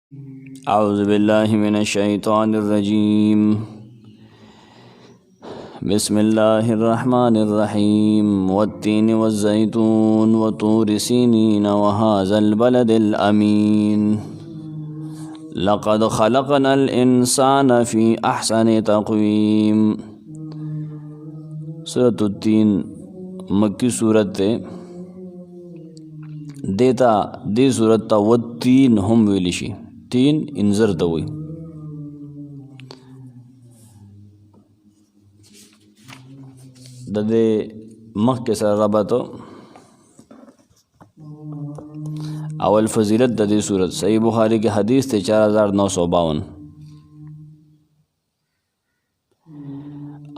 अऊज़ु बिल्लाहि मिनश्शैतानिर्रजीम। बिस्मिल्लाहिर्रहमानिर्रहीम। वत्तीनि वज़्ज़ैतून वतूरि सीनीन वहाज़ल बलदिल अमीन। लक़द ख़लक़नल इंसान फ़ी अहसनि तक़वीम। सूरत तीन मक्की सूरत है। देता दी सूरत ता वत्तीन हम वेलिशी तीन इंजर तवई। ददे मख के सर रबतो अवल फजीलत ददे सूरत सही बुखारी के हदीस थे 4952।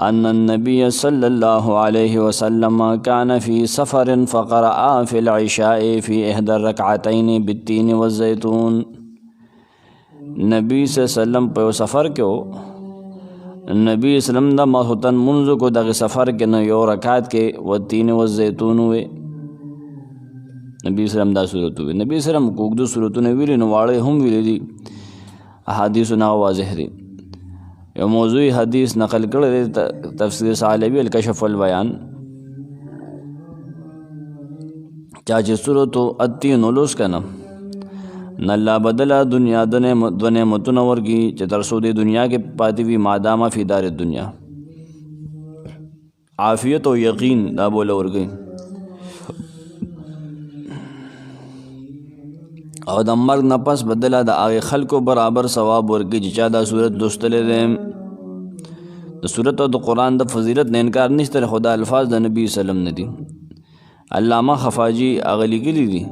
अन्न नबी सल्लल्लाहु अलैहि वसल्लम कान फ़ी सफ़रिन फ़क़रअ फ़िल इशाए फ़ी इहदा रकअतैनि बित्तीनि वज़्ज़ैतून। नबी सल्लम पे सफ़र के हो, नबी सल्लम दा महुतन मुंज़ को दगे सफ़र के न यो रकात के वत्तीन वज़्ज़ैतून हुए। नबी सल्लम दा सूरत हुए। नबी सल्लम को दो सूरतों ने वीले नवाड़े हम वीले दी अहादीस ना वाज़ेह दी। यो मौज़ूई हदीस नकल कर तफसीर सालबी अल-कशफ़ वल-बयान चाचे सूरतो अत्तीन उलूस का ना नल्ला बदला दुनिया दने मतुनवर की चतरसोदे दुनिया के पाती भी मादामा फ़ी दार दुनिया आफ़ियत और यकीन दा बोला और गई और दमर नपस बदला दा आगे खल को बराबर सवाब और की जिचादा सूरत दोस्तले दे सूरत और कुरान दा फजीलत ने इनकार नहीं तरह खुदा अल्फाज दा नबी सल्लम ने दी। अल्लामा खफाजी अगली की ली दी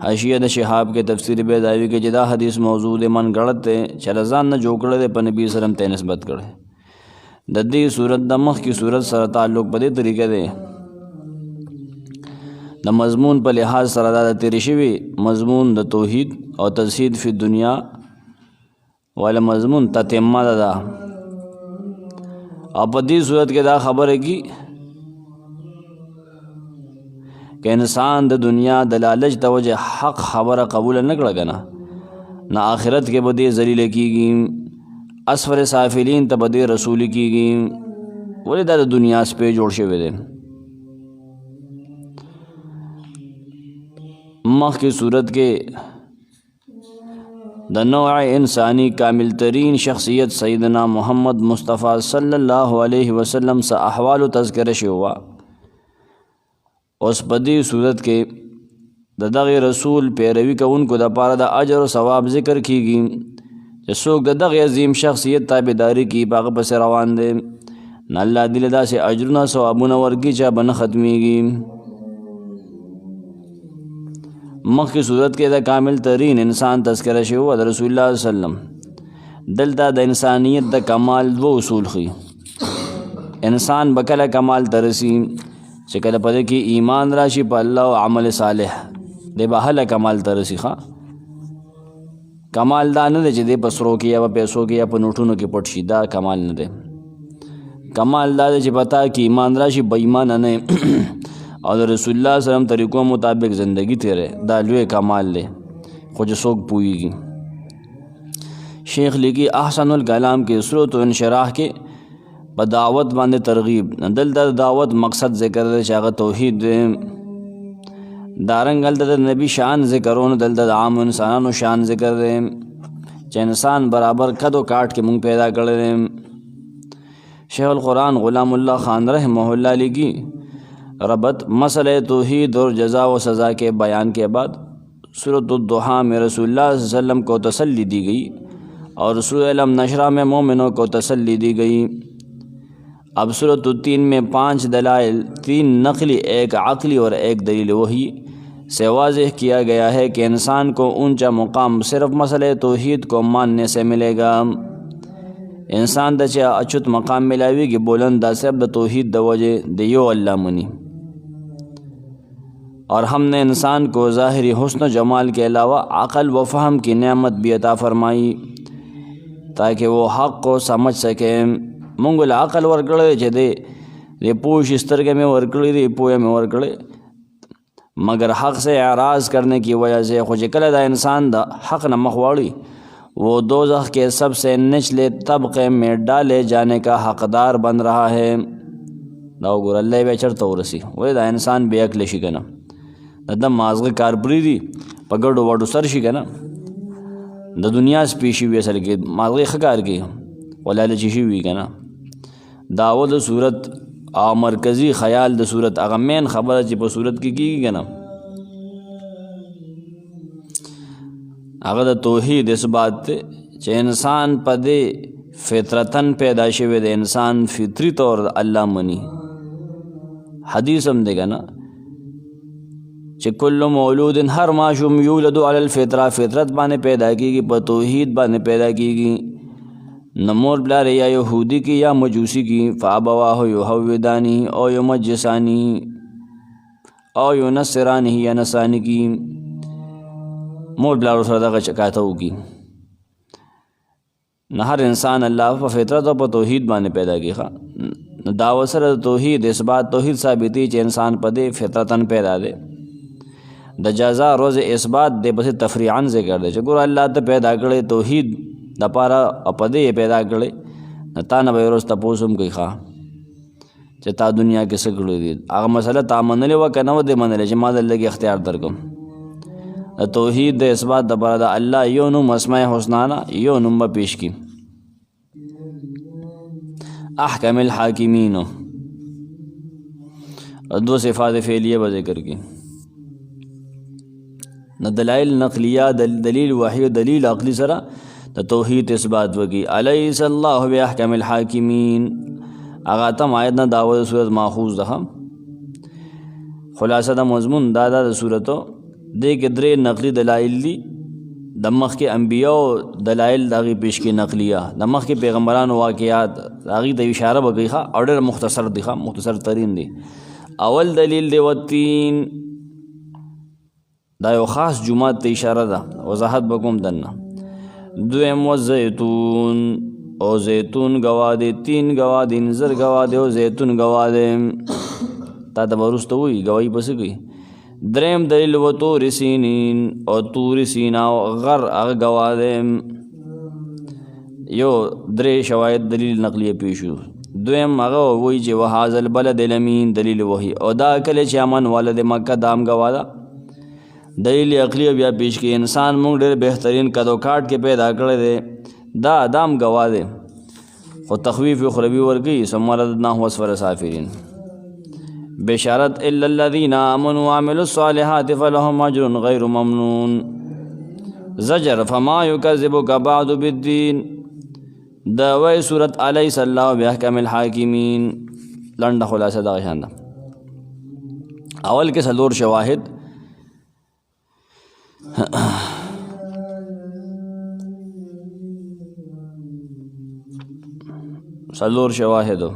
हाशिया द शहाब के तफसीर बेदावी के जदा हदीस मौजूद मन गलत है चरजान न जोकड़े दे पर नबी सल्लम ते नस्बत करे दद्दी सूरत दमख की सूरत सर ताल्लुक बदे तरीके दे द मजमून पर लिहाज सरदा तेरी शिवी मजमून द तौहीद और तज़हीद फ़ी दुनिया वाला मजमून ततिम्मा दा और बदी सूरत के दा खबर है कि इंसान द दुनिया द लालच तवजह हक खबर कबूल न करना ना आखिरत के बदे जलील कीगी असफर साफिलीन त बदे रसूल कीगी बोले दा दुनिया पे जोड़ शे दे मख की सूरत के द नौअ इंसानी कामिल तरीन शख्सियत सैयदना मोहम्मद मुस्तफ़ा सल्लल्लाहु अलैहि वसल्लम सा अहवाल तज़किरा हुआ। उस बदी सूरत के ददग़ रसूल पैरवी का उनको द पारा द अजर और सवाब ज़िक्र कीगी जसोक ददग़ अज़ीम शख्सियत ताबेदारी की बाग़ पस रवान दे न अल्लाह दिलदा से अजरुना सवाबुना वर्गी चा बन ख़त्मीगी। मख की सूरत के द कामिल तरीन इंसान तज़किरा हुआ द रसूलुल्लाह सल्लम दलता द इंसानियत द कमाल दो उसूल खी इंसान बकला कमाल तरसी चकल पदे की ईमान राशि पर अल्लाह व अमल सालेह दे बहला कमाल तरसी खा कमाल दा न दे दे पसरों की या पैसों की या पनोटूनों की पटशी दा कमाल न दे कमाल दा दे पता कि ईमान राशि बेईमान न और रसूलुल्लाह सल्लम तरीक़ों मुताबिक ज़िंदगी तेरे दालुए कमाल ले खुद सोग पूईगी। शेख लिखी अहसनुल कलाम के सूरत व इंशराह के बदावत बांधे तरगीब दल दर दावत मकसद ज़िक्र दे चाग़ तौहीद दारंगल दर नबी शान ज़िक्रों दल दर आम इंसानों शान ज़िक्र दे चे इंसान बराबर कदो काट के मुँह पैदा कर दे। शेखुल कुरान ग़ुलामुल्लाह खान रहमहुल्लाह लिखी रबत मसले तौहीद और जज़ा व सज़ा के बयान के बाद सूरत दुहा में रसूलुल्लाह सल्लल्लाहु अलैहि वसल्लम को तसल्ली दी गई और सूरह नशरा में मोमिनों को तसल्ली दी गई। अब सूरत तीन में 5 दलाइल 3 नकली एक अक़ली और एक दलील वही से वाज़ेह किया गया है कि इंसान को ऊंचा मुकाम सिर्फ़ मसले तौहीद को मानने से मिलेगा। इंसान दचे अछूत मकाम मिलावी कि बुलंद दा सिर्फ द तौहीद द वजह दियो अल्लाह मुनी और हमने इंसान को ज़ाहिरी हुस्न जमाल के अलावा अक़ल व फ़हम की नेमत भी अता फ़रमाई ताकि वो हक़ को समझ सके। मंगल अक़ल वर्कड़े चे दे पूछ इस तरह में वर्कड़ी दे पोए में वर्कड़े मगर हक़ से एराज़ करने की वजह से खुद कल दा इंसान दा हक़ न मखवाड़ी वो दोज़ख के सबसे निचले तबक़े में डाले जाने का हक़दार बन रहा है। دا وګوره الله به چرته ورسي وای دا انسان بې عقل شي کنه د مازغه کار پرې دي په ګډو وډو سر شي کنه د دنیا سپیشي وي اصل کې مازغه ښکار کوي ولاله چی شي وي کنه داو د صورت او مرکزی خیال د صورت هغه مین خبره چې په صورت کې کیږي کنه هغه د توحید اثبات چې انسان په دې فطرتن پیدا شوی د انسان فطری طور الله منی حدیث هم دی کنه چې کل مولود هر ماشوم یولد علی الفطره فطرت باندې پیدا کیږي په توحید باندې پیدا کیږي نمور بلار یا یهودی کی یا مجوسی کی فابواه یهودانی او یمجسانی او ینصرانی یا نصرانی کی مور بلار سره دغه چکاته وکي نه هر انسان الله په فطرت او په توحید باندې پیدا کیږي دا سره توحید اثبات توحید ثابتی چې انسان په دې فطرتن پیدا دی د جزا روز اثبات دې بس تفریعا ذکر دی چې ګور الله ته پیدا کړي توحید د پاره په دې پیدا کړي تا نه به روز تاسو هم کوي ښا چې تا دنیا کې څه کړی دي هغه مسله تا منلې و کنه و دې منلې چې ما د لګي اختیار درکم توحید د اثبات د پاره د الله یو نوم اسماء الحسنا یو نوم پیش کی احکم الحاکمین دو صفات فعلیه به ذکر کی نہ دلائل نقلیہ دلیل وحی دلیل عقلی سره د توحید اثبات وکي الیس الله باحکم الحاکمین اغه تم آیت نه داوود سورۃ ماخوذ ده خلاصه د مضمون دا د سورۃ دې کې درې نقلی دلایل دي د مخ کې انبیاء دلایل دغه پیش کې نقلیه د مخ کې پیغمبرانو واقعات هغه د اشاره وکړي او ډېر مختصر دي مختصر ترین دي اول دلیل دی وتین دا یو خاص جمعات ته اشاره ده وضاحت بکوم دنه دویم و زیتون او زیتون گواده تین گواده انزر گواده او زیتون گواده تا دا برست ہوئی گواہی پس گئی دریم دلیل و طور سینین او طور سینا و غر اغ گواده یو درې شواهد دلیل نقلیه پیشو دویم هغه وی چې وهذا البلد الامین دلیل وحی او دا کله چې امن والد مکه دام گواده دلیل عقلی بیا پیش کی انسان مونږ ډېر بهترین کدو کاټ کې پیدا کړی دی دا ادم گوا دی خو تخویف اخروی ورکی ثم رددناه اسفل سافلین بشارت الا الذین آمنوا وعملوا الصالحات فلهم اجر غیر ممنون زجر فما یکذبک بعد بالدین دا وی صورت الیس الله باحکم الحاکمین لنډه خلاصه دغه شان ده اول کې څلور شواهد څلور شواهدو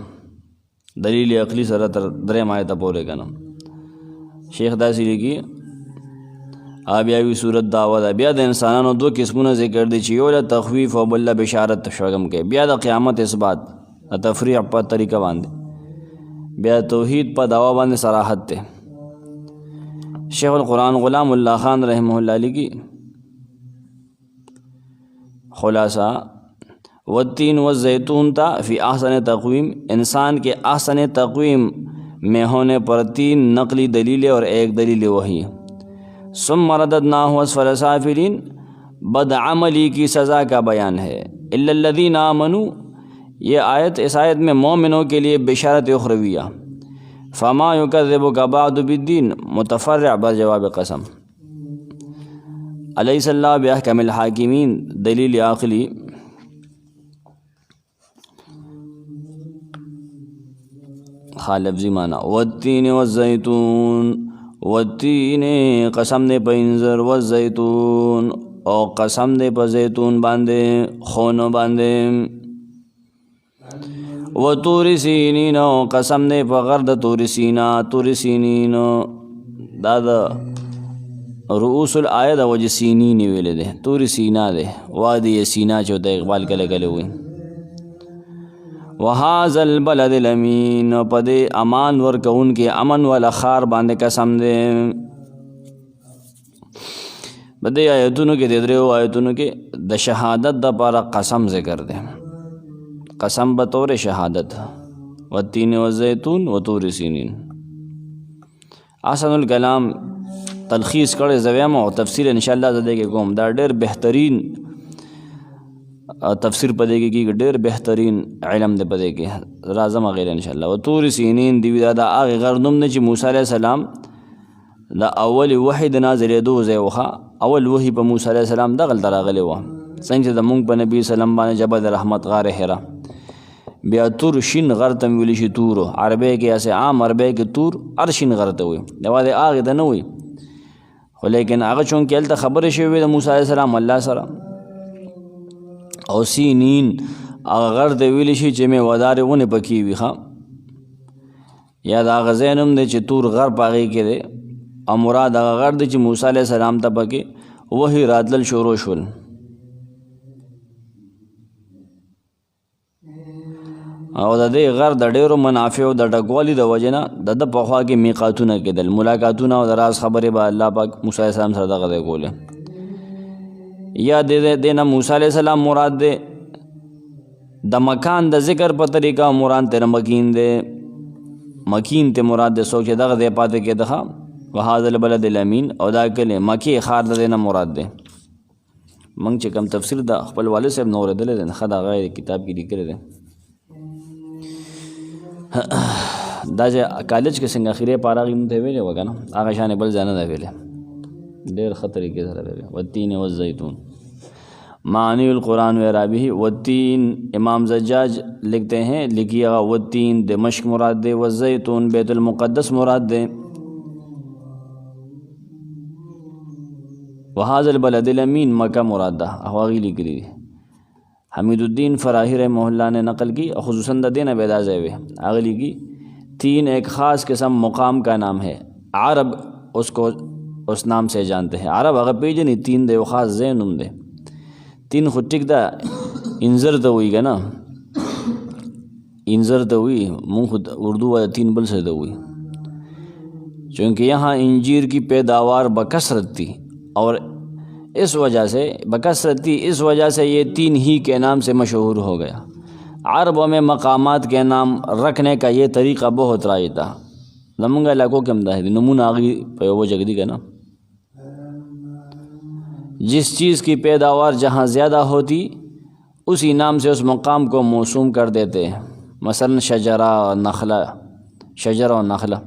دلیل عقلی سره تر درې آیته پورې کنه شیخ داسې لیکي بیا صورت دعوه بیا د انسانانو دو قسمونه ذکر دي چې یو له تخویف او بل بشارت شوګم کې بیا د قیامت اثبات تفریع په طریقه باندې بیا توحید په دعوا باندې صراحت ته شیخ القرآن غلام اللہ خان رحمہ اللہ علیہ کی خلاصہ والتین والزیتون تا فی احسن تقویم انسان کے احسن تقویم میں ہونے پر تین نقلی دلیلیں اور ایک دلیل وحی ثم رددناہ اسفل سافلین بدعملی کی سزا کا بیان ہے الا الذین آمنوا یہ آیت اس آیت میں مومنوں کے لیے بشارت اخرویہ فما یکذبک بعد بالدین متفرع بر جواب قسم الیس اللہ باحکم الحاکمین دلیل عقلی لفظی معنی والتین والزیتون والتین قسم دے پا انزر والزیتون او قسم دے پا زیتون باندے خونو باندے و طور سینین او قسم دے پا غرد طور سینا طور سینین دا رؤوس الآیت وجہ سینین ویلے دے طور سینا دے وادی سینا چوتا اقبال کلے کلے ہوئی وهذا البلد الامین پدے امان ورکون کے امن والا خار باندے قسم دے بدې آیتونو کې د دریو آیتونو کې د شهادت دپاره قسم ذکر دی. قسم بطور شهادت والتین والزیتون وطور سینین. احسن الکلام تلخیص کړی زویم او تفسیر انشاءالله زده کې کوم. دا ډېر بهترین تفسیر پدې کې کې ډېر بهترین علم دی پدې کې راځم غیر انشاءالله. وطور سینین دی دا هغه غر نوم نه چې موسی علیه السلام دا اول وحی د نازلېدو ځای وښه. اول وحی په موسی علیه السلام دغلته راغلی وه، څنګه چې زمونږ په نبي سلم باندې جبل رحمت غار حرا. بیا تور شین غر ته ویلی شي تورو، عربی کې اسې عام عربی کې تور هر شین غر ته وي، یوازې هغې ته نه وي، خو لیکن هغه چونکې هلته خبرې شوې د موسی علیه السلام الله سره. او سینین هغه غر ته ویلی شي چې میوهدارې ونې پکې وي ښه، یا د هغه ځای نوم دی چې تور غر په هغې کې دی، او مراد هغه غر دی چې موسی علیه السلام ته پکې وحی راتلل شروع شول. او د دې غر د ډېرو منافعو د ډکوالي د وجې نه د ده په خوا کې میقاتونه کېدل، ملاقاتونه او د راز خبرې به الله پاک موسی علیه السلام سره دغه دی کولې. یا د دې نه موسی علیه السلام مراد دی، د مکان د ذکر په طریقه مراد ته مکین دی، مکین ته مراد دی څوک چې دغه دی پاتې کېده ښه. وهذا البلد الامین، او دا کلې مکې ښار د دې نه مراد دی. موږ چې کوم تفسیر د خپل والد صاحب نه اورېدلی دی ښه د هغه کتاب کې لیکلی دی. دا چې کالج کې څنګه اخري پاره هغې مونږ ته ویلې وه که نه، هغه شانې بل ځای نه ده ویلې، ډېر ښه طریقې سره ویلې. والتین والزیتون معنی القرآن و رابحی. والتین امام زجاج لکھتے ہیں لکھیے گا والتین دمشق مراد دے، والزیتون بیت المقدس مراد دے. وهذا البلد الامین مکہ مراد ده، هغې لیکلي دي. حمید الدین فراہی رحمہ اللہ نے نقل کی، خصوصاً د دین بیدا زیوے اگلی کی. تین ایک خاص قسم مقام کا نام ہے، عرب اس کو اس نام سے جانتے ہیں. عرب اگر پیجنی تین دے خاص زین نم دے. تین خود ٹک دا انظر تو ہوئی گا نا، انظر تو ہوئی منہ خود اردو والا تین بل سے تو ہوئی، چونکہ یہاں انجیر کی پیداوار بکثرت تھی، اور اس وجہ سے بکثرت تھی، اس وجہ سے یہ تین ہی کے نام سے مشہور ہو گیا. عربوں میں مقامات کے نام رکھنے کا یہ طریقہ بہت رائج تھا. زمونږ علاقو کې هم دا دی نمونه هغې په یوه جګ دي که نه. جس چیز کی پیداوار جہاں زیادہ ہوتی اسی نام سے اس مقام کو موسوم کر دیتے ہیں. مثلا شجرہ اور نخلا، شجر اور نخلا،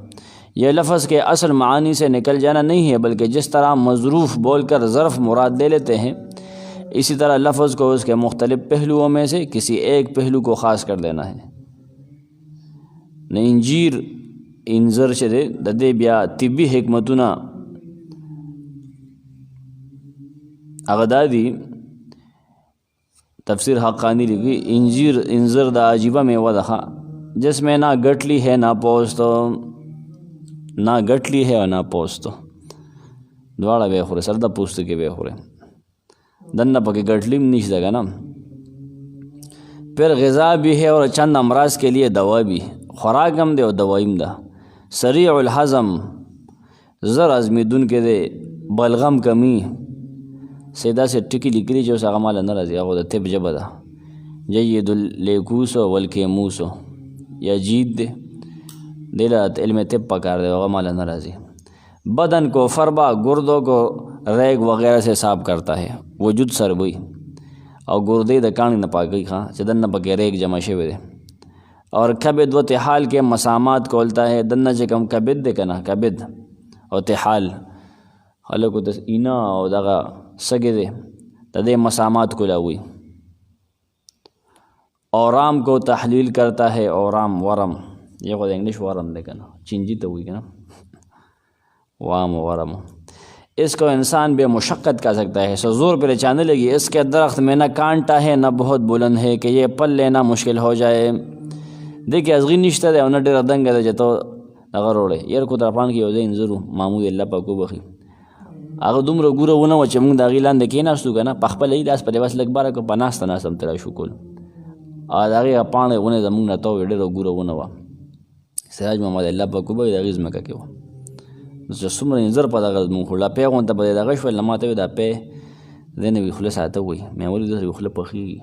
یہ لفظ کے اصل معانی سے نکل جانا نہیں ہے، بلکہ جس طرح مظروف بول کر ظرف مراد لے لیتے ہیں، اسی طرح لفظ کو اس کے مختلف پہلوؤں میں سے کسی ایک پہلو کو خاص کر دینا ہے. انجیر انظر چې دی د دې بیا طبي حکمتونه هغه دا دي. تفسیر حقانی لکھی انجیر انظر دا عجیبہ میوہ دخا جس میں نہ گٹلی ہے نہ پوستو، نہ گٹلی ہے اور نہ پوستو، دواړه به خوري، سر د پوست کې به خوري، دنه پکې گٹلیم نشته که نه. پھر غذا بھی ہے اور چند امراض کے لیے دوا بھی، خوراک هم دی او دوایم ده. سریع الحزم زر ازمیدون کې دی، بلغم کمی، سیدا سے ټکی لیکلي چې اوس هغه ماله نه راځي، هغه د طب ژبه ده. جید اللیکوس والکیموس یا جید دی، دې له علم طب پکار دی، هغه ماله نه راځي. بدن کو فربا گردوں کو ریگ وغیرہ سے صاف کرتا ہے، وجود سربوی او گردې د کاڼي نه پاکوي ښه چې دنه پکې ریگ جمع شوی دی. اور کبد و تحال کے مسامات کولتا ہے، دنه چې کوم کبد دی که نه، کبد او تحال خلکو ته اینا او دغه سګې دی د دې مسامات کولاوي. اورام کو تحلیل کرتا ہے، اورام ورم، یہ خود انگلش ورم دی که نه، چینجی ته وایي که نه، وام ورم. اس کو انسان بے مشقت کر سکتا ہے، سو زور پہ چانے لگی. اس کے درخت میں نہ کانٹا ہے نہ بہت بلند ہے کہ یہ پل لینا مشکل ہو جائے. دیکھیں ازغی نشته دی او نه ډېره دنګه ده چې ته هغه وروړی. یار کو طرفان کې یو ځای انځر و، محمود الله پاک وبخي، هغه دومره ګوره ونه وه چې موږ د هغې لاندې کېناستو که نه، په خپله یې لاس پرې بس لږ باره کړه، په ناسته ناسته هم ترا شو کول، او د هغې هغه پاڼې ونې زموږ نه تو ډېره ګوره ونه وه. سراج محمد الله پاک وبخي د هغې ځمکه کې وه، چې څومره انځر په دغه مونږ خو لا پی غونته به دغه شول نه ماته دا پی دی نه وي خوله ساته وایي مې ولې داسې خوله پخېږي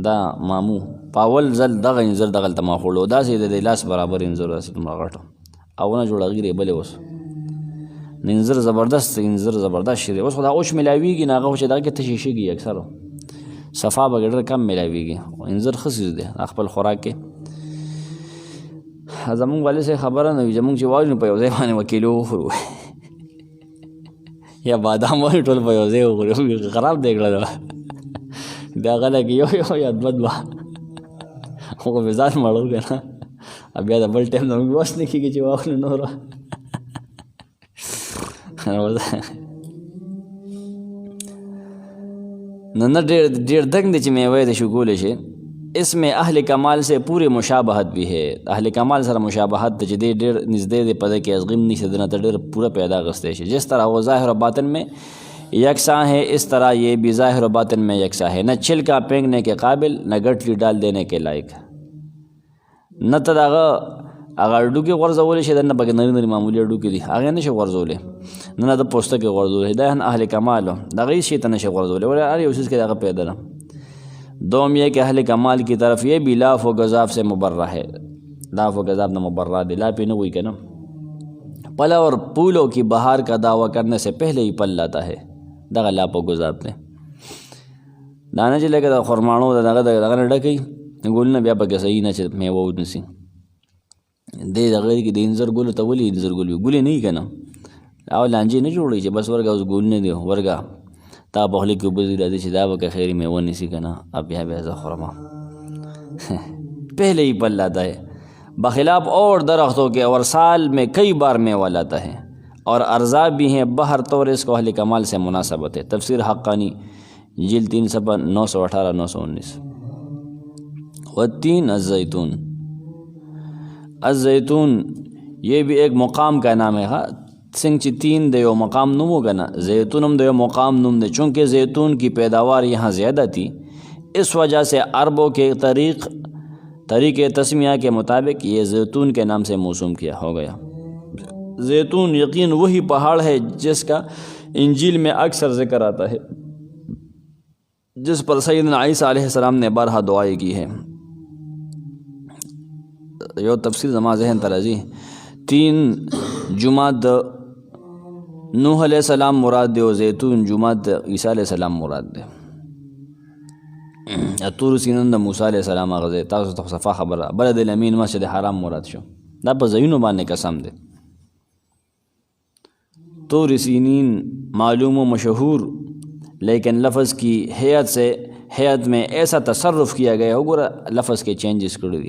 دا مامو په اول ځل دغه انځر دغلته ما خوړو داسې د لاس برابر انځر داسې دومره غټ او نه جوړه غیرې بلې اوس انځر زبردست شي دی اوس خو دا اوش ملاویږي نه هغه خو چې دغه کې تشې شېږي اکثر صفا به ډېر کم ملاویږي انځر ښه څیز دی خپل خوراک کې زمونږ والد صاحب خبره نه وي زمونږ چې واورو نو په یو ځای باندې به کیلو وخورو یا بادام واورو ټول په یو ځای وخورو خراب دی کړه دا غله کې یو یاد بد به خو به ځان مړو که نه بیا د بل ټایم زمونږ وس نه کېږي چې واخلو نوره نه ډېر دنګ دی چې میوه د شګولی شي اس میں اہل کمال سے پورے مشابہت بھی ہے اہل کمال سره مشابہت د چې دی ډېر نږدې دی په ده کې ازغیم نیسي دنه ته ډېر پورا پیدا غستی شي جس طرح وہ ظاہر و باطن میں یکساں ہے اس طرح یہ بھی ظاہر و باطن میں یکساں ہے نہ چھلکا پھینکنے کے قابل نہ گٹلی ڈال دینے کے لائق نه ته د هغه ډوکې غورځولی شي دننه پکې نري نري معمولي ډوکې دي هغې نه شي غورځولی نه د پوستکې غورځولی دا اهل کمال دغه هېڅ شي ته نه شي غورځولی ولې هر یو څیز کې دغه پیدا ده دوم یہ کہ اہل کمال کی طرف یہ بھی لاف و گذاف سے مبرہ ہے لاف و گذاف نہ مبرہ دے لا پی نہ ہوئی کہ نا پلا اور پھولوں کی بہار کا دعویٰ کرنے سے پہلے ہی پل لاتا ہے دغه لاپ و گذاف نے دانه چې لکه د خرمانو دغه نه ډکوي ګلونه بیا پکې صحیح نه چې میوه ونیسي دې دغه کې د انځر ګلو ته ولې انځر ګل وي ګلې نه وي که نه او لانجې نه جوړوي چې بس ورګه اوس ګلونه دي ورګه تا په خوله کې اوبه ځي راځي چې دا به که خیرې میوه نیسي که نه اب بیا زه خورم پہلے ہی پل لاتا ہے بخلاف اور درختوں کے اور سال میں کئی بار میوہ لاتا ہے اور ارزاق بھی ہیں بہر طور اس کو اہل کمال سے مناسبت ہے تفسیر حقانی جلد 3 صفحہ 918 919 والتین الزیتون یہ بھی ایک مقام کا نام ہے څنګه چې تین د یو مقام نوم وګنه زیتون هم د یو مقام نوم دی چونکہ زیتون کی پیداوار یہاں زیادہ تھی اس وجہ سے عربوں کے طریق تسمیہ کے مطابق یہ زیتون کے نام سے موسوم کیا ہو گیا زیتون یقین وہی پہاڑ ہے جس کا انجیل میں اکثر ذکر آتا ہے جس پر سیدنا عیسیٰ علیہ السلام نے بارہا دعائیں کی ہے یو تفسیر زما ذہن ترازی 3 جمعہ نوح علیہ السلام مراد دے و زیتون جمعہ عیسیٰ علیہ السلام مراد دے طور سینن د موسی علیہ السلام غزه تاسو ته صفه خبره بلد الامین مسجد حرام مراد شو دا په ځایونو باندې قسم دی طور سینین معلوم و مشہور لیکن لفظ کی حیت میں ایسا تصرف کیا گیا ہوگا لفظ کے چینجز کر دی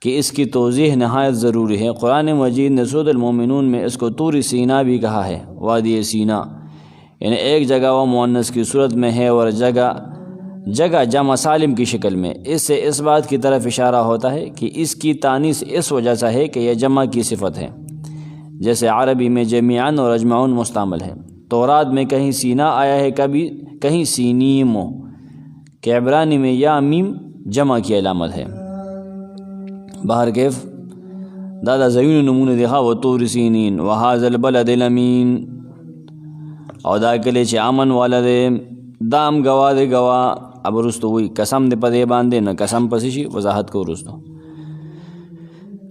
کہ اس کی توضیح نہایت ضروری ہے قرآن مجید نے سورۃ المومنون میں اس کو طور سینا بھی کہا ہے وادی سینا یعنی ایک جگہ وہ مؤنث کی صورت میں ہے اور جگہ جمع سالم کی شکل میں اس سے اس بات کی طرف اشارہ ہوتا ہے کہ اس کی تانیث اس وجہ سے ہے کہ یہ جمع کی صفت ہے جیسے عربی میں جمیعاً اور اجمعون مستعمل ہے تورات میں کہیں سینا آیا ہے کہیں سینیم کہ عبرانی میں یا میم جمع کی علامت ہے بہر کیف دادا زیون نمونه دیخوا و طور سینین و هذا البلد الامین او دا کلی چې امن والا دی دام گوا دی گوا اب رستو وی قسم دی پدے باندے نہ قسم پسی شي وضاحت کو رستو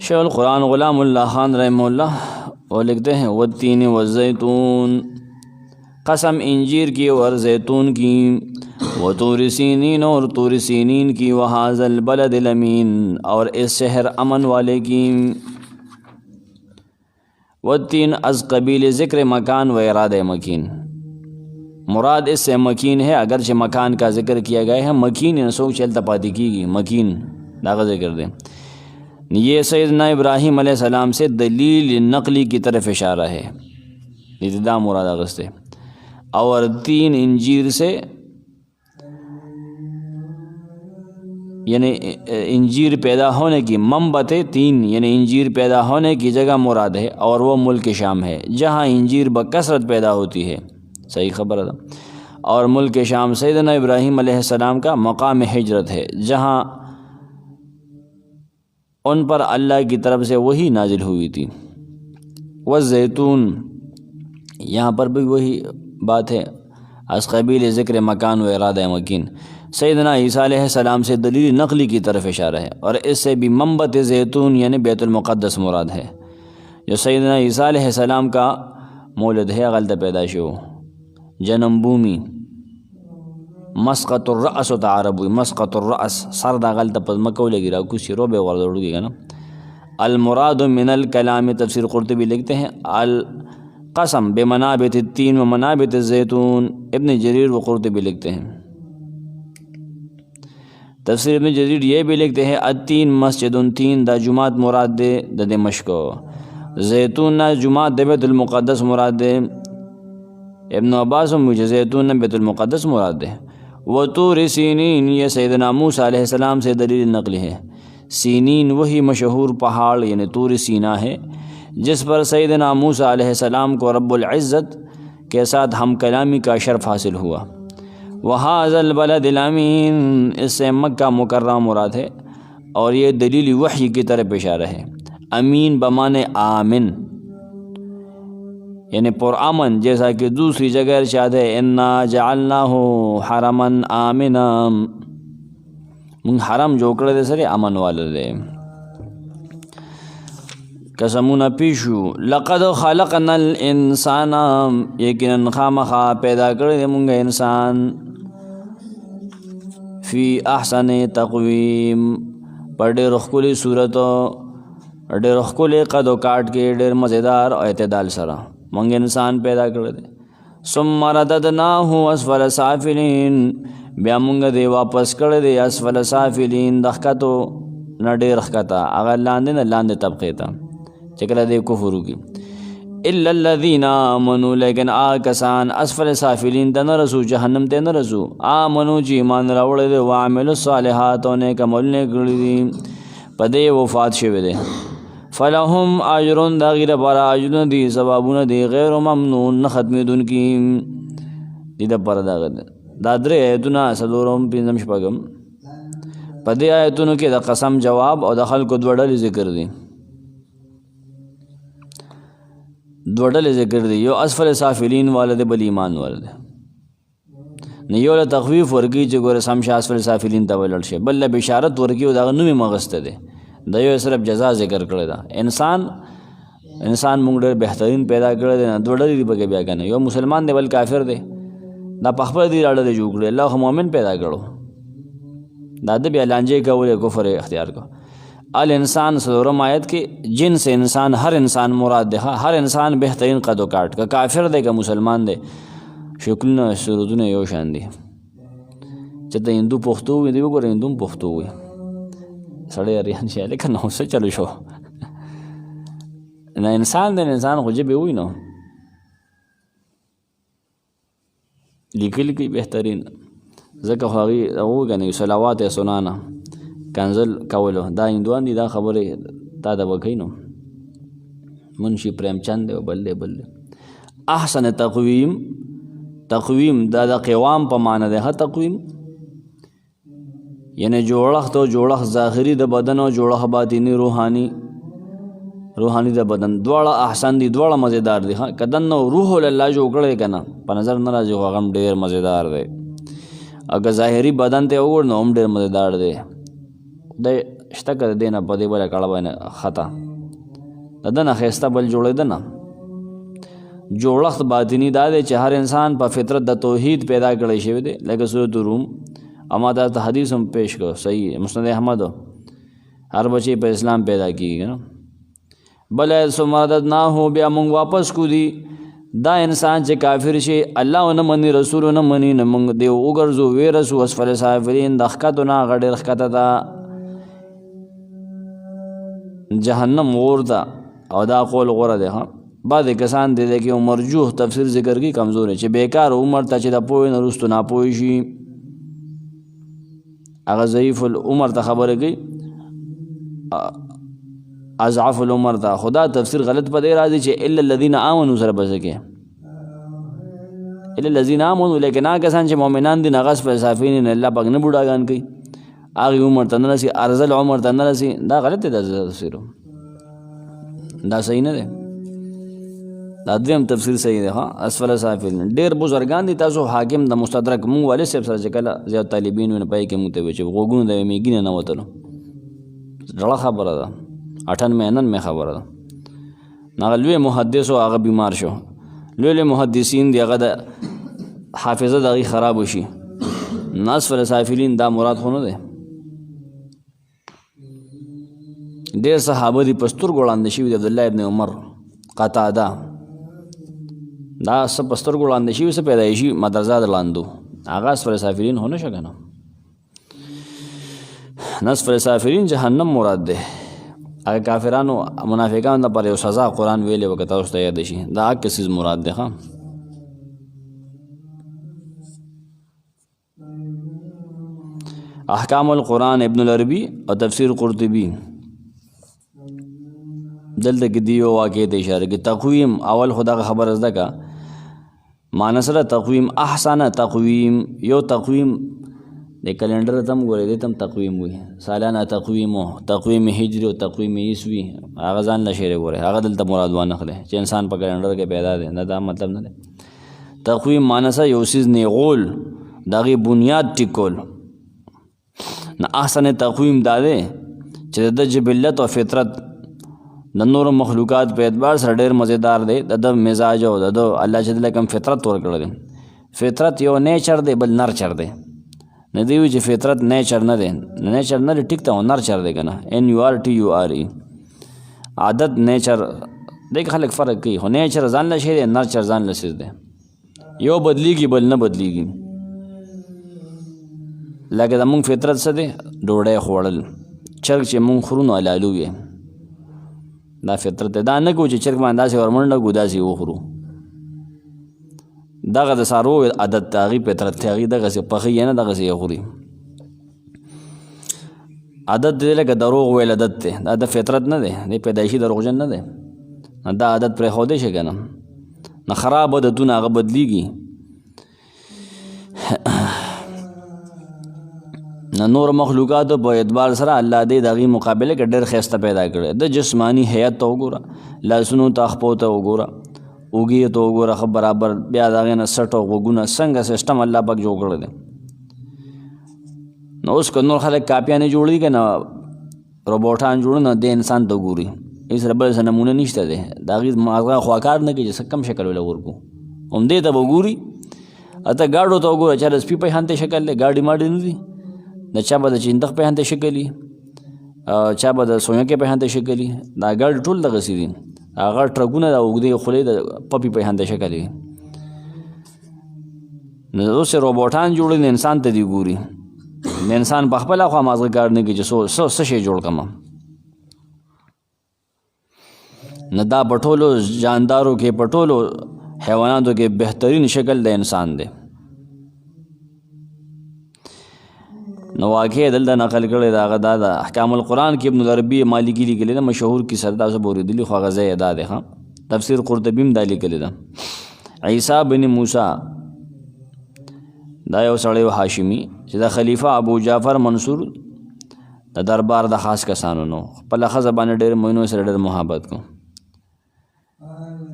شیخ القرآن غلام اللہ خان رحمہ اللہ وہ لکھتے ہیں والتین والزیتون قسم انجیر کی اور زیتون کی وطور سینین اور طور سینین کی وہذا البلد الامین اور اس شہر امن والے کی والتین از قبیل ذکر مکان و ارادہ مکین مراد اس سے مکین ہے اگرچہ مکان کا ذکر کیا گیا ہے مکین سوک چلتا پاتی کی گی مکین داغا ذکر دیں یہ سیدنا ابراہیم علیہ السلام سے دلیل نقلی کی طرف اشارہ ہے ابتدا مراد اغسطے اور تین انجیر سے یعنی انجیر پیدا ہونے کی منبت 3 یعنی انجیر پیدا ہونے کی جگہ مراد ہے اور وہ ملک شام ہے جہاں انجیر بکثرت پیدا ہوتی ہے صحیح خبر ہے اور ملک شام سیدنا ابراہیم علیہ السلام کا مقام ہجرت ہے جہاں ان پر اللہ کی طرف سے وہی نازل ہوئی تھی वज़ैतून, यहाँ पर भी वही बात है, अस क़बील ज़िक्र मकान व इरादा मकीन। सैयदना ईसा अलैहिस्सलाम से दलील नकली की तरफ इशारा है, और इससे भी मंबत ज़ैतून यानी बैतुल मुक़द्दस मुराद है। जो सैयदना ईसा अलैहिस्सलाम का मौलिद है, गलत पैदाइश हो, जन्म भूमि, मस्क़तुर रअस होता अरबी, मस्क़तुर रअस सर दा गलत पद मकौले गिरा कुछ रोबे वर्दोड़ेगा ना। अल मुराद मिनल कलाम, तफसीर क़ुरतुबी लिखते हैं अल कसम बेमनाबित तीन व मनाबित ज़ैतून। इब्न जरीर व क़ुरतुबी लिखते हैं, तफसीर इब्न जरीर ये भी लिखते हैं अतीन मस्जिदुन, तीन दा जुमात मुराद दे द दमिश्क, ज़ैतून ना जुमात दे बैतुल मुक़द्दस मुराद दे। इब्न अब्बास मुझे ज़ैतून ना बैतुल मुक़द्दस मुराद दे। व तूर सीनीन, ये सैयदना मूसा अलैहिस्सलाम से दलील नकली है। सीनीन वही मशहूर पहाड़ यानी तूर सीना है जिस पर सैयदना मूसा अलैहिस्सलाम को रब्बुल इज़्ज़त के साथ हम कलामी का शर्फ हासिल हुआ। वहाज़ल बलदिल अमीन, इससे मक्का मुकर्रमा मुराद है, और ये दलील वही की तरफ इशारा है। अमीन बमाने आमिन यानी पुरअमन, जैसा कि दूसरी जगह इरशाद है इन्ना जअलनाहु हरमन आमिना, हरम जो कर दे सरे अमन वाले दे। कसमुना पीशु लक़द खलक़नल इंसाना, यकीनन खामखा पैदा कर दे मुंगा इंसान, फ़ी अहसन तक़वीम, पर ढेर खुली सूरत, ढेर खुले कदो काट के, ढेर मज़ेदार और एतदाल सरा मंग इंसान पैदा कर दे। सुम्मा रददनाहु अस्फल साफिलीन, ब्या मुंग दे वापस कर दे अस्फल साफिलीन, दखतो न ढेर खता, अगर लांदे न लांदे तबक़े था चकला दे कुफुरु की। इल्लल्लज़ीना आमनू, लेकिन आ कसान अस्फल साफिलीन तन रसू, जहन्नम ते न रसू, आमनू जी ईमान रावड़े दे, व अमिलुस सालिहात, ने कमल ने करी दी पदे वफात शवे दे। फ़लहुम अजरुन, दागिर बारा अजरुन दी सवाबुन दी, गैर ममनून, न ख़त्मीदुन की दीदा पर दागद दादरे आयतुना सदोरम पिंजम शपगम पदे आयतुन के द कसम जवाब और दखल को द्वडल ज़िक्र दी, द्वडल ज़िक्र दी। यो अस्फल साफिलीन वाले बल ईमान वाले नहीं यो तखवीफ वर्की जो गोरे समशा अस्फल साफिलीन तवलड़ शे, बल्ले बिशारत वर्की और दाग नुमी मगस्त दे दयो सिर्फ जजा ज़िक्र करे दा। इंसान मुंग ढेर बेहतरीन पैदा करे दे ना द्वडल दी बगे ब्या कने, यो मुसलमान दे बल काफिर दे दा पखपर दी राड़ दे जुगड़े, अल्लाह मोमिन पैदा करो दादे भी लांजे का बोले कुफर इख्तियार को। अल इंसान सदोरम आयत के जिन से इंसान हर इंसान मुराद दे, हर इंसान बेहतरीन कदो काट का, काफिर दे का मुसलमान दे शुक्ल न शुरू ने यो शान दी चते हिंदू पुख्तू हुई दी को हिंदू पुख्तू हुई सड़े अरियान शे लेकिन नौ से चलो शो ना इंसान दे इंसान खुजे भी हुई ना लिखी बेहतरीन ज़का ख़ागी वो कने सलावात सुनाना कंजल कवलो दा हिंदुआन दी दा खबरे ता दा वखैनो मुंशी प्रेमचंद बल्ले बल्ले अहसन तक़वीम दा क़वाम प माना दे। हाँ तक़वीम यानी जोड़ख तो जोड़ख ज़ाहिरी द बदन और जोड़ख बातिनी रूहानी द बदन द्वाड़ा अहसन दी द्वाड़ा मज़ेदार दे। हाँ कदन नो रूह अल्लाह जो उकड़े कना पर नज़र न राज गम ढेर मज़ेदार दे, अगर ज़ाहिरी बदन ते उगड़ न हम ढेर मज़ेदार दे दे इश्ता कर देना पदे बला कड़ा बना ख़ता दना खस्ता बल जोड़े दना जोड़ख बातिनी दादे हर इंसान पर फितरत द तौहीद पैदा करे शे दे। लेकिन सूरत रूम अमादा हदीस हम पेश करो सही है मुस्नद अहमद हर बच्चे पर इस्लाम पैदा की गई ना भले सुमदद ना हो ब्या मंग वापस को दी दा इंसान चे काफिर शे अल्लाह न मनी रसूल न मनी न मंग देव उगर जो वे रसू असफल साफिलीन दखका तो ना गड़े रखता था जहन्नम और था और दा कौल गोरा दे। हाँ बाद किसान दे दे कि मरजूह तफसीर जिक्र की कमज़ोर है चे बेकार उमर था चे दा पोई न रुस्तु ना पोई शी अगर ज़ईफ़ुल उमर था खबर गई अज़ाफ़ुल उमर था खुदा तफसीर गलत पदे राजी चे इल्लल्लज़ीना आमनू सर बसके इल्लल्लज़ीना आमनू लेकिन आ किसान चे मोमिनान दिन अगस पर साफीन अल्लाह पाक ने बुढ़ा गान कई आगे उमर तन रसी अर्ज़ल उमर तन रसी दा गलत है दा तफसीर दा सही न दे دا دریم تفسیر صحیح دی. ها اسفل سافلین ډېر بزرګان دي. تاسو حاکم د مستدرک مونږ والي صاحب سره چې کله زیات طالبین وي نو پای کې مونږ ته وایي چې غوږونه د میږي نه وتلو. زړه خبره ده، 98 خبره ده. هغه لوی محدث او هغه بیمار شو. لوی محدثین دی هغه د حافظه دغه خراب وشي. اسفل سافلین دا مراد خو نه دی. ډېر صحابه دي پستر ګوړاندې شوي. عبد الله ابن عمر، قتاده، دا سب پستر ګوړاندې شوي. څه پیدایشي مدرزه د لاندو هغه اسفل سافلین هو نه شه که نه. اسفل سافلین جهنم مراد دی. هغه کافرانو منافقانو دپاره یو سزا قرآن ویلې وه که تاسو ته یاد شي. دا هغه څیز مراد دی. ښه احکام القرآن ابن العربی او تفسیر قرطبی دلته کې دی یو واقع ته اشاره کوي. تقویم اول خدا خبر زده کا معنی سره تقویم احسن تقویم. یو تقویم د کلندر تم ګورې دی تم تقویم وي. سالانه تقویم او تقویم هجری او تقویم عیسوي هغه ځان له شعر ګورې هغه دلته مراد وانه خله چې انسان په کلندر کې پیدا دی. نه دا مطلب نه دی. تقویم معنی سره یو سیز نیغول دغه بنیاد ټیکول. نه احسن تقویم دا دی چې د جبلت او فطرت د نور مخلوقات په اعتبار سره ډېر مزیدار دی. د مزاج او د الله چې دله کوم فطرت ورکړی دی. فطرت یو نیچر دی بل نرچر دی. نه دی وي چې فطرت نیچر نه دی. نیچر نه دی ټیک ته نرچر دی که نه. NURTURE عادت نیچر دی که خلک فرق کوي. خو نیچر ځان له شی دی، نرچر ځان له څیز دی. یو بدلیږي بل نه بدلیږي. لکه د مونږ فطرت څه دی؟ ډوډۍ خوړل. چرګ چې مونږ خورو نو حلالو وي. دا فطرت دی. دا نه کوو چې چرګ باندې داسې ورمنډه کړو داسې وخورو. دغه د څارویو عادت دی. هغې فطرت دی. هغې دغسې پخوي نه دغسې یې خوري. عادت دی لکه دروغ ویل عادت دی. دا د فطرت نه دی. دی پیدایشي دروغجن نه دی. دا عادت پرېښودی شي که نه. نه خراب عادتونه هغه بدلیږي. نه نور مخلوقاتو په اعتبار سره الله دې د هغې مقابله کې ډېر ښایسته پیدا کړی. د جسماني هیئت ته وګوره، لاسونو ته خپو ته وګوره، اوږې ته وګوره ښه برابر. بیا د هغې نه سټ او غوږونه څنګه سسټم الله پاک جوړ کړی دی. نو اوس که نور خلک کاپیانې جوړ دي که نه روبوټان جوړ نه دې انسان ته ګوري. هېڅ سره بل څه نمونه نشته دی. د هغې ماغه خوا کار نه کوي چې څه کم شکل وله ورکړو. همدې ته به وګوري. ته ګاډو ته وګوره چا د سپي په شانتې شکل دی. ګاډي ماډي نه دي. د چا به د چندخ په شانتې شکل وي، چا به د سویکې په شانتې شکل وي. دا ګاډي ټول دغسې دي. هغه ټرکونه د اوږدې خولې د پپي په شانتې شکل وي. نو اوس روبوټان جوړ دي انسان ته دي ګوري. د انسان په خپله خوا مازغه کار نه کوي چې څه شی جوړ کړم. نه دا په ټولو جاندارو کې په ټولو حیواناتو کې بهترین شکل د انسان دی. نو واقع دلته نقل کړی دا هغه دا د احکام القرآن کې ابن العربي مالکي لیکلی ده. مشهور کیسه ده، تاسو به اورېدلي خو هغه ځای یې دا دی. ښه تفسیر قرطبي هم دا لیکلی ده. عیسی بن موسی دا یو سړی و هاشمي چې د خلیفه ابو جعفر منصور د دربار د خاص کسانو نو. خپله ښځه باندې ډېر مینو سره ډېر محبت کو.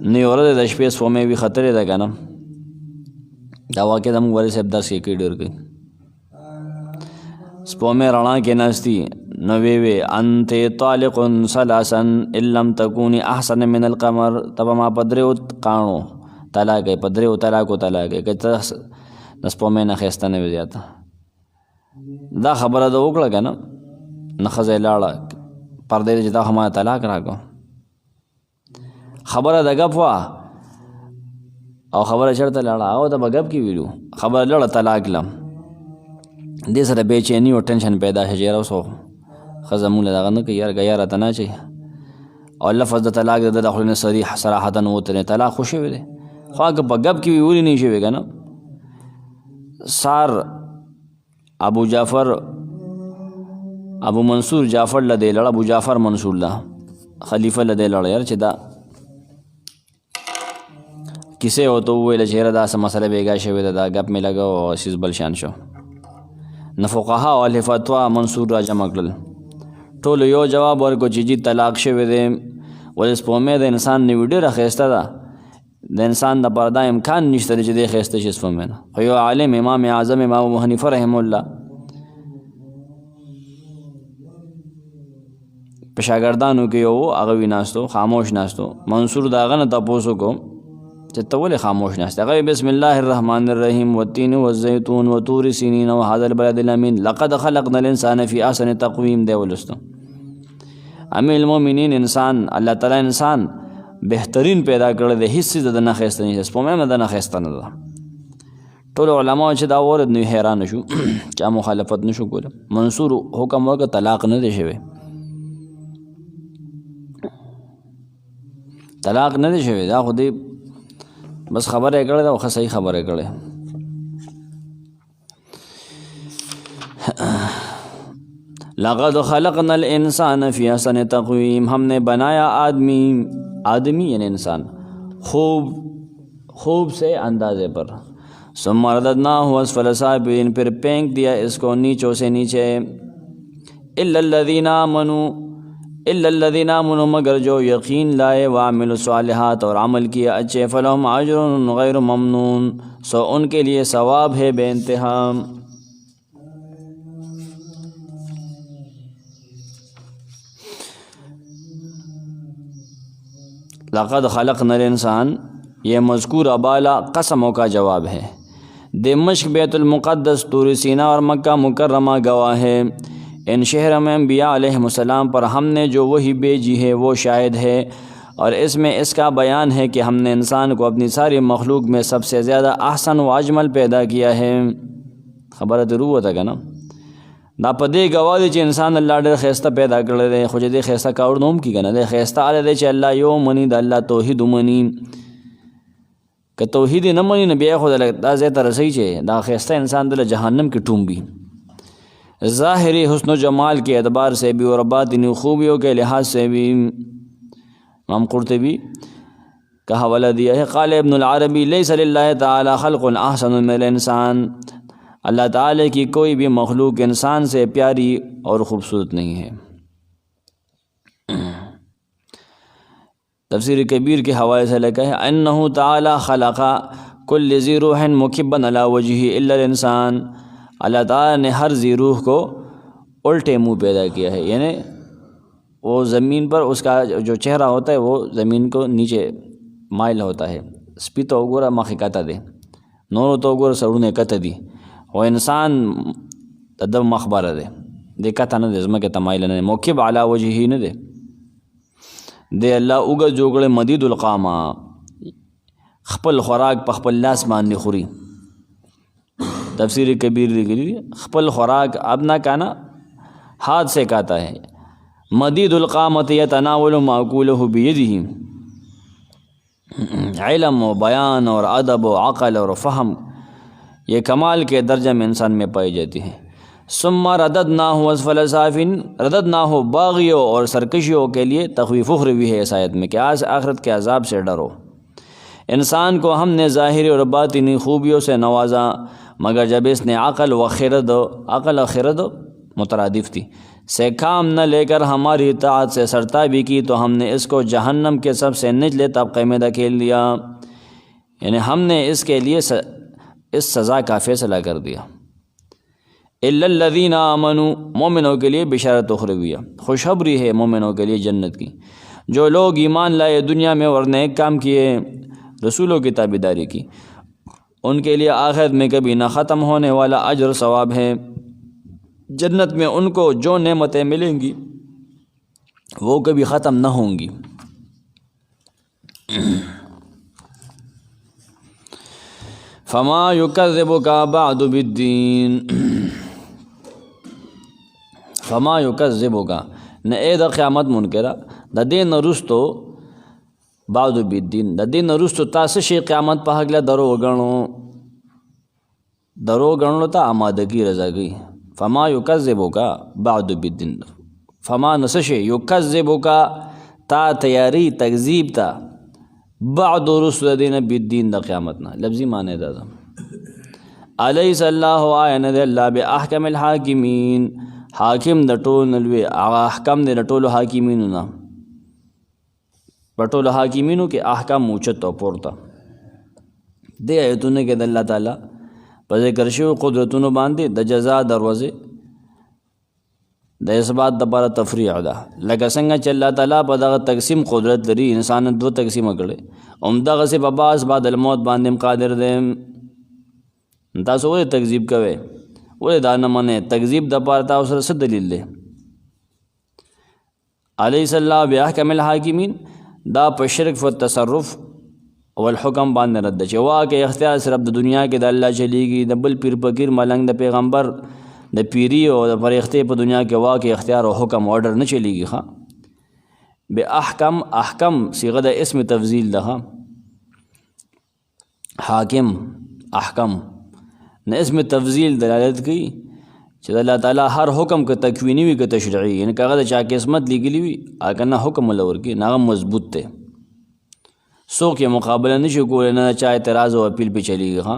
نو یوه ورځ د شپې سپومې وي ختلې ده که نه. دا واقع زموږ والي صاحب درس کې کوي ډېر کوي. سپومې رڼا کې ناستي نو وی انت طالق ثلاثا ان لم تكوني احسن من القمر. ته به ما په درېو کاڼو طلاق کوي، په درېو طلاقو طلاق کوي که ته د سپومې نه ښایسته نه وي زیاته. دا خبره ده وکړه که نه. نه ښځه یې لاړه پردې چې دا خو ما طلاق راکړو. خبره د ګپ وه او خبره چېرته لاړه. هغو ته به ګپ کې ویلو. خبره لاړه طلاق لم. دې سره بېچیني او ټینشن پیدا شي چې یاره اوس ښځه مونږ له دغه نه کوي. یاره یا راته نه اچوي. او لفظ د طلاق د د خولې نه صریح صراحتا ووتلی. طلاق خو شوی دی. خو هغه په ګپ کې وي ولې نه شوی که نه. سار ابو جعفر ابو منصور جعفر له دی لړ. ابو جعفر منصور له خلیفه له دی لړ. یاره چې دا کیسې ورته وویله چې یاره دا څه مسله بېګا شوې ده. دا ګپ مې لګه او سیز بل شان شو. نه فقها او اهل فتوا منصور را جمع کړل. ټولو یو جواب ورکړو چې جی طلاق شوی دی. ولې سپومې د انسان نوي ډېره ښایسته ده. د انسان د پاره دا امکان نشته چې دی ښایسته شي صفه مې نه. خو یو عالم امام اعظم امام ابو حنیفه رحم الله په شاګردانو کې یو هغه وی ناستو خاموش ناستو. منصور د هغه نه تپوس وکړو چې ته ولې خاموش ناست؟ هغه بسم الله الرحمن الرحیم والتین والزیتون وطور سینین وهذا البلد الامین لقد خلقنا الانسان فی احسن تقویم دی ولستو. امیر المؤمنین انسان الله تعالی انسان بهترین پیدا کړی دی، هیڅ څیز د نه ښایسته نشته، سپوږمۍ هم د نه ښایسته نه ده. ټولو علماو چې دا واورېد نو حیران شو چا مخالفت نشو کولی. منصور حکم ورکړه طلاق نه دی شوی، طلاق نه دی شوی، دا خو دی بس خبره یې کړې ده او ښه صحیح خبره یې کړې. لقد خلقنا الانسان فی احسن تقویم، ہم نے بنایا آدمی یعنی انسان خوب سے اندازے پر. ثم رددناہ اسفل سافلین، پھر پھینک دیا اس کو نیچوں سے نیچے. الا الذین آمنوا، مگر جو یقین لائے، وعملوا الصالحات اور عمل کیا اچھے، فلہم اجر غیر ممنون، سو ان کے لیے ثواب ہے بے انتہا. لقد خلقنا الانسان، یہ مذکور ابالا قسموں کا جواب ہے. دمشق بیت المقدس طور سینہ اور مکہ مکرمہ گواہ ہے. ان شہر میں انبیاء علیہ السلام پر ہم نے جو وحی بھیجی ہے وہ شاہد ہے، اور اس میں اس کا بیان ہے کہ ہم نے انسان کو اپنی ساری مخلوق میں سب سے زیادہ احسن و اجمل پیدا کیا ہے. خبره ضرور وته که نه دا په دې ګواه دی چې انسان الله ډېر ښایسته پیدا کړی دی، خو چې دې ښایسته کاوړ نوم کي که نه دی ښایسته هله دی چې الله یو مني، د الله توحید ومني. که توحید یې نه مني نو بیا خو دا ځای ته رسوي چې دا ښایسته انسان دله جهنم کې ټومبي. ظاہری حسن و جمال کے اعتبار سے بھی اور باطنی خوبیوں کے لحاظ سے بھی. امام قرطبی کا حوالہ دیا ہے. قال ابن العربی لیس للہ تعالی خلق احسن من الانسان، اللہ تعالی کی کوئی بھی مخلوق انسان سے پیاری اور خوبصورت نہیں ہے. تفسیر کبیر کے حوالے سے لکھا ہے انہ تعالی خلق کل ذی روح مکبا علی وجہہ الا الانسان، اللہ تعالیٰ نے ہر ذی روح کو الٹے منہ پیدا کیا ہے، یعنی وہ زمین پر اس کا جو چہرہ ہوتا ہے وہ زمین کو نیچے مائل ہوتا ہے. سپی تو وګوره مخې کته دی، نورو ته وګوره سرونه کته دي، او انسان د ده مخ بره دی، دی کته نه دی، ځمکې ته مایل نه دی، مکب علی وجهه نه دی. دی الله اوږه جوړ کړی مدید القامه، خپل خوراک په خپل لاس باندې خوري. تفسیر کبیر لکھی خپل خوراک اپنا کھانا ہاتھ سے کھاتا ہے. مدید القامت یتناول ماکولہ بیدہ، علم و بیان اور ادب و عقل اور فہم یہ کمال کے درجہ میں انسان میں پائی جاتی ہے. ثم رددناہ اسفل سافلین، رددناہ باغیوں اور سرکشیوں کے لیے تخویف اخروی ہے اس آیت میں کہ آج آخرت کے عذاب سے ڈرو. انسان کو ہم نے ظاہری اور باطنی خوبیوں سے نوازا، مگر جب اس نے عقل و خرد مترادف تھی سے کام نہ لے کر ہماری اطاعت سے سرتابی کی، تو ہم نے اس کو جہنم کے سب سے نچلے طبقے میں دھکیل دیا. یعنی ہم نے اس کے لیے اس سزا کا فیصلہ کر دیا. الا الذین آمنوا، مومنوں کے لیے بشارت اخرویہ، خوشخبری ہے مومنوں کے لیے جنت کی. جو لوگ ایمان لائے دنیا میں اور نیک کام کیے، رسولوں کی تابعداری کی، ان کے لیے آخرت میں کبھی نہ ختم ہونے والا اجر ثواب ہے. جنت میں ان کو جو نعمتیں ملیں گی وہ کبھی ختم نہ ہوں گی. فما یکذبک بعد بالدین، فما یکذبک نہ اے د قیامت منکرہ د دین رستو بعد بالدین، د دین رستو تاسو شی قیامت په هکله درو غنلو ته آمادگی رضا گئی. فما یکذبک بعد بالدین، فما نسشی یکذبک تا تیاری تکذیب تا بعد رسل دین بالدین د قیامتنا لفظی معنی دا الیس اللہ آیا ند اللہ باحکم الحاکمین، حاکم د ټول نلوی احکام د ټول حاکمینو نه، په ټولو حاکمینو کې احکام اوچت او پورته. دې آیتونه کې د الله تعالی په ذکر شویو قدرتونو باندې د جزا دروازې د اثبات دپاره تفریع ده. لکه څنګه چې الله تعالی په دغه تقسیم قدرت لري، انسان دو تقسیمه کړي، همدغسې په بعض بعد الموت باندې هم قادر دی. تاسو ولې تکذیب کوئ؟ ولې دا نه منئ؟ تکذیب دپاره تاسو سره څه دلیل دی؟ الیس الله باحکم الحاکمین دا په شرک و تصرف والحکم باندې رد ده چې واقع اختیار صرف د دنیا کې د الله چلیږي، د بل پیر فقیر ملنګ د پیغمبر د پیری او د فرښتې په دنیا کې واقع اختیار او حکم آرډر نه چلیږي. ښه باحکم، احکم صيغه د اسم تفضیل ده، حاکم احکم نه اسم تفضیل دلالت کوي چې الله تعالی هر حکم که تکوینی وي که تشریعي، یعنی که هغه د چا قسمت لیکلي وي هغه نه حکم له ورکوي، نه هغه مضبوط دی، څوک یې مقابله نشي کولی، نه چا اعتراض او اپیل پې چلیږي. ها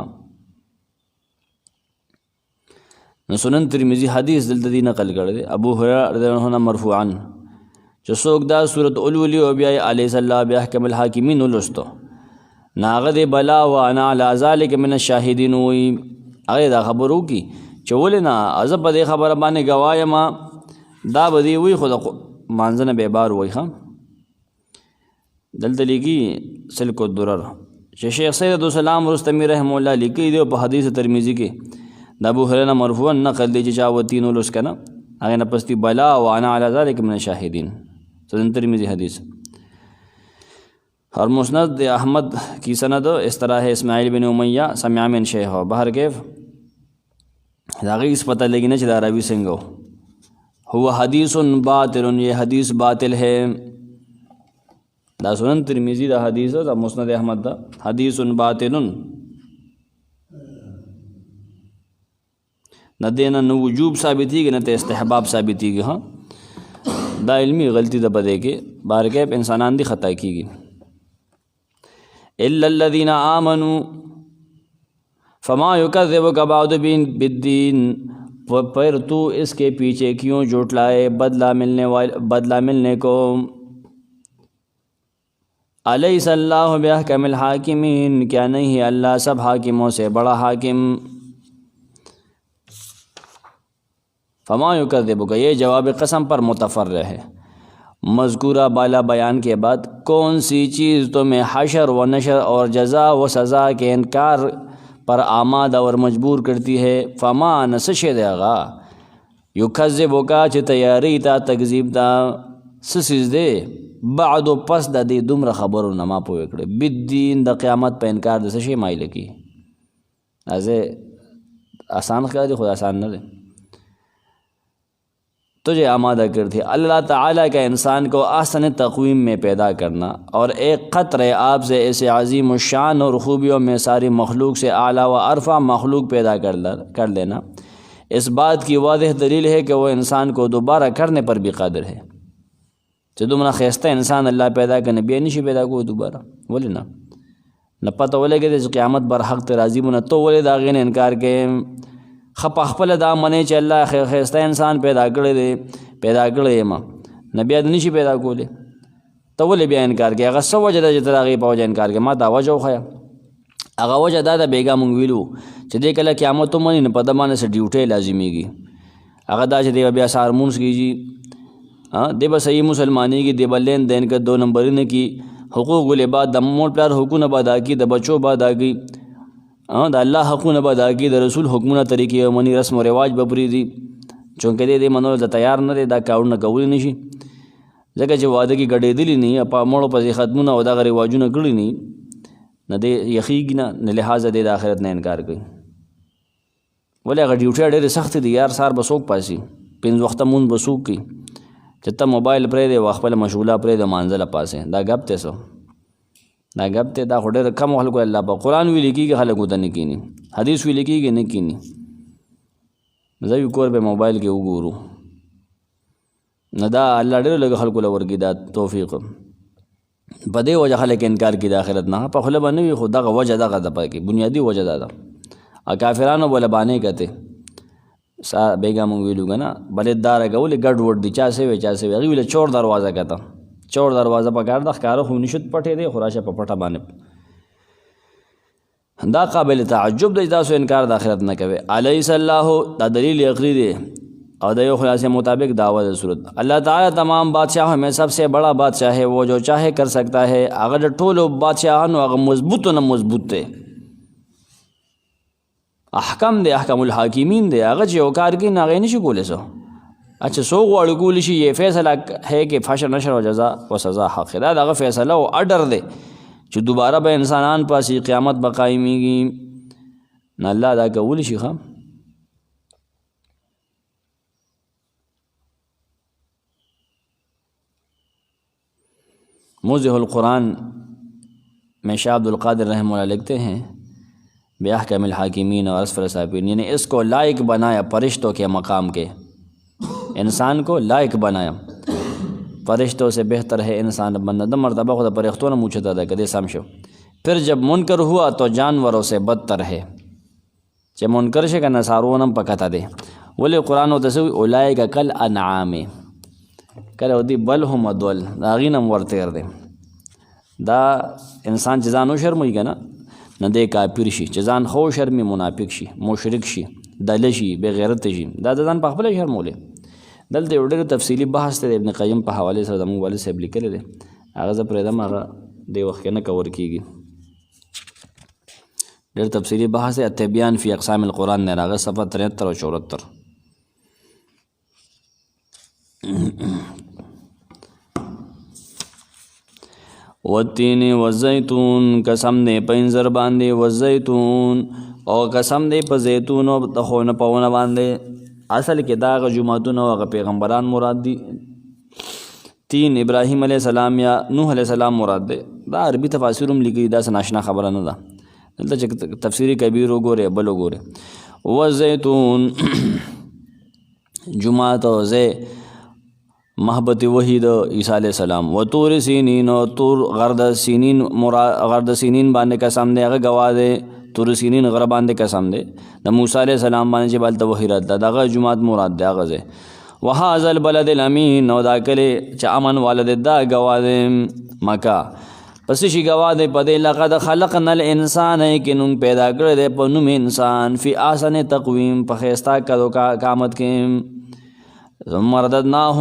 نو سنن ترمذی حدیث دلته دی نقل کړی دی ابو هريره رضی الله عنه مرفوعا چې څوک دا سورۃ اولولی او بیا الیس الله باحکم الحاکمین ولستو ناغه دی بلا وانا علی ذلک من الشاهدین وی هغه دا خبرو کی چې ولې نه عذاب په دې خبره باندې گواهی ما دا بدی وی خود مانځنه به بار وی. ها دلته لیکي سلک الدرر چې شیخ سید السلام رستمی رحم الله لیکي دی په حدیث ترمذی کې د ابو هريره مرفوعا نقل دی چې چا وتین ولس کنه هغه نه پستی بلا وانا علی ذلک من الشاهدین. سنن ترمذی حدیث اور مسند احمد کی سند اس طرح ہے اسماعیل بن امیہ سمع من شیخ بہر کیف داغی اس پتہ لگی نہ چلا روی سنگو هو حدیث باطل، یہ حدیث باطل ہے. دا سنن ترمذی دا حدیث دا مسند احمد دا حدیث باطل نہ دینا نہ وجوب ثابتی گی نہ تے استحباب ثابتی گی. ہاں دا علمی غلطی دا بدے کے بارکیب انسانان دی خطا کی گی. الا الذین آمنوا فما یکذبک بعد بالدین، پھر تو اس کے پیچھے کیوں جھٹلائے بدلہ ملنے کو. الیس اللہ باحکم الحاکمین، کیا نہیں ہے اللہ سب حاکموں سے بڑا حاکم. فما یکذبک یہ جواب قسم پر متفرع ہے. مذکورہ بالا بیان کے بعد کون سی چیز تمہیں حشر و نشر اور جزا و سزا کے انکار پر آمادہ اور مجبور کرتی ہے. فما نسش دے گا یکذبک چھ تیاری تا تکذیب تا سسیز دے بعد و پس دا دی دمر خبرو نما پوئے کڑے بالدین دا قیامت پہ انکار دا سشی مائی لکی. ایسے آسان خیال دی خود آسان نہ دے تجھے آمادہ کرتی. اللہ تعالیٰ کا انسان کو احسن تقویم میں پیدا کرنا اور ایک قطرے آپ سے ایسے عظیم الشان اور خوبیوں میں ساری مخلوق سے اعلیٰ و ارفع مخلوق پیدا کر لینا اس بات کی واضح دلیل ہے کہ وہ انسان کو دوبارہ کرنے پر بھی قادر ہے. چې دومره خیسته انسان الله پیدا کنه بیا نشي پیدا کو دوباره. ولې نه پته ولګي چې قیامت بر حق ته راضی مونږ ته ولې دا غین انکار کې خپ خپل دا منې چې الله خیسته انسان پیدا کړی ما نبی اد نشي پیدا کوله ته ولې بیا انکار کې هغه سو وجه د تراغي په وجه انکار کې ما دا وجه خو هغه وجه دا بیګا مونږ ویلو چې دې کله قیامت مونږ نه پد باندې سه ډیوټي لازمیږي هغه دا چې بیا سار مونږ کیږي دے با صحیح مسلمانی کی دے با لین دین کا 2 نمبرین کی حقوق العباد دا مول پلار حقوق نبادا کی دا بچو بادا کی دا اللہ حقوق نبادا کی دا رسول حکمونہ طریقی منی رسم و رواج بپری دی چونکہ دے منو دا تیار نہ دے دا کاؤن نہ کولی نشی ځکه چې واده کی گڑے دلی نہیں اپا موڑو پسی ختمونہ و دا رواجو نہ کڑی نہیں نہ دے یخیگی نہ لحاظہ دے دا آخرت نے انکار کئی. ولی اگر ڈیوٹی ډېرې سخت دی یار سار بسوک پاسی 5 وخت مون بسوک کی چې ته موبایل پرې دی خپل مشغوله پرې د مانځله پاسې دا غب ته سو دا غب ته دا خډه کم خلکو الله په قرآن ویل کېږي خلکو ته نه کینی حدیث ویل کېږي نه کینی زوی کور به موبایل کې وګورو نه دا الله ډېر لږ خلکو لورګي دا توفیق په دې وجه خلک انکار کوي د آخرت نه په خپل باندې وي خو دغه وجه دغه د پکې بنیادی وجه دا ده کافرانو بوله باندې کته سا بیگا مونږ ویلو کنه بلې دار غول ګډ وډ دي چا سه وی هغه ویل چور دروازه کته چور دروازه په کار د ښکارو خو نشد پټې دی خراشه په پټه باندې دا قابل تعجب دی تاسو انکار د آخرت نه کوي. الیس الله دا دلیل عقلی دی اور دیو خلاصے مطابق دعوت صورت. اللہ تعالیٰ تمام بادشاہوں میں سب سے بڑا بادشاہ ہے، وہ جو چاہے کر سکتا ہے. اگر ټولو بادشاہانو هغه مضبوط نه مضبوط دی، احکم دی، احکم الحاکمین دی، هغه چې یو کار کوي هغه نشي کولی سو. اچھا سو غواړي کولی شي یہ فیصلہ ہے کہ حشر نشر و جزا و سزا حق دا هغه فیصله او اډر دی چې دوباره به انسانان پاسې قیامت به قایمیږي. نه الله دا کولی شي. ښه موضح القرآن میں شاہ عبد القادر رحمہ اللہ لکھتے ہیں بِأَحْكَمِ الْحَاكِمِينَ وَأَسْفَلِ السَّافِلِينَ، اس کو لائق بنایا فرشتوں کے مقام کے، انسان کو لائق بنایا. فرشتوں سے بہتر ہے انسان بندہ. دا مرتبہ خدا فرشتوں نے موچھتا تھا کدے سم شو. پھر جب منکر ہوا تو جانوروں سے بدتر ہے. جب منکر شے کا نصارونم پکتا دے ولی قرآن و تسوی اولائک کل انعام کله ودی بل هم ادول دا غینم ورتیر دی. دا انسان چې ځان وشرموي که نه دی کافر شي، چې ځان خو شرمي منافق شي، مشرک شي، دله شي، بې غیرته شي. دا د ځان په خپله شرمولی. دلته یو ډېر تفصیلي بحث دی ابن قیم په حوالې سره زموږ والد صاحب لیکلی دی. هغه زه پرېږدم، هغه دې وخت کې نه کور کېږي. ډېر تفصیلي بحث دی. التبیان فی اقسام القرآن دی، هغه صفحه 73 او 74. والتین والزیتون، قسم دے پینزر باندے، والزیتون او قسم دے پا زیتون او تخون پاون باندے. اصل کې داغ جماعتون او پیغمبران مراد دی. تین ابراہیم علیہ السلام یا نوح علیہ السلام مراد دے. دا عربی تفاسیرم لکی دا سناشنا خبره نه ده. دلته چې تفسیری کبیر وګوره بل وګوره. والزیتون جماعت او زی محبت وحید عیسیٰ علیہ السلام. و طور سینین و طور غرد سینین باندې قسم دے، هغه گواه دے. طور سینین غره باندې قسم دے. د موسیٰ علیہ السلام باندې چې بالته وحی راتله دغه جماعت مراد دی. هغه ځای وهذا البلد الامین، او دا کلی چې امن والد دا گواه دے مکه. پس شي گواه دے په دې لقد خلقنا الانسان، یقیناً پیدا کړی دی په نوم انسان، فی احسن تقویم، په ښایسته قامت کې. ثم رددناه،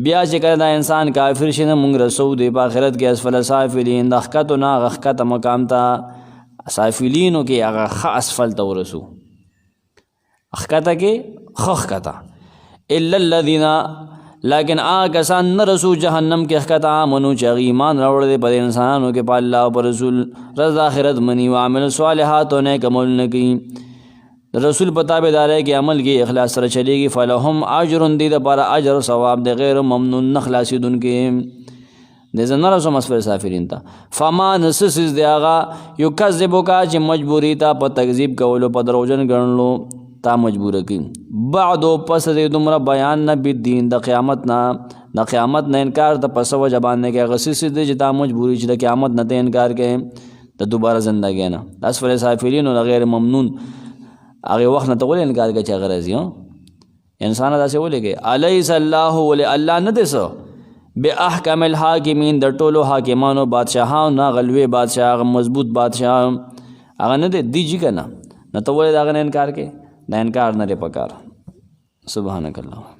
بیا چې کله دا انسان کافر شي نه مونږ رسو دی په آخرت کې اسفل سافلین، د ښکتو نه هغه ښکته مقام ته، سافلینو کې هغه ښه اسفل ته ورسو، ښکته کې ښه ښکته. الا الذین، لیکن هغه کسان نه رسو جهنم کې ښکته، آمنو چې هغې ایمان راوړی دی په انسانانو کې په الله او په رسول، رض د آخرت مني، وعمل صالحات او نیک عملونه کوي، رسول په تابعدارۍ کې عمل کې اخلاص سره چلیږي. فلهم اجر، دی دپاره اجر ثواب دی غیر ممنون، نه خلاصېدونکې دی. زه نه رسوم اسفل سافلین ته. فما نسه څیز دی هغه یکذبک چې مجبوري ته په تکذیب کولو، په دروغجن ګڼلو تا مجبوره کوي. بعدو پس دی دومره بیان نه بالدین، د قیامت نه انکار ته پس وجه باندې کې هغه څیز دی چې تا مجبوري چې د قیامت نه ته انکار کوې د دوباره زندګۍ نه. اسفل سافلین او غیر ممنون هغه وخت نه ته ولې انکار کوي چې هغه راځي؟ انسان داسې ولې کوي؟ الیس الله، ولې الله نه دی څه بأحکم الحاکمین، د ټولو حاکمانو بادشاهانو نه هغه لوی بادشاه، هغه مضبوط بادشاه هغه نه دی دیجي که نه ته ولې د هغه نه انکار کوي؟ دا انکار نه دی پکار. سبحانک الله.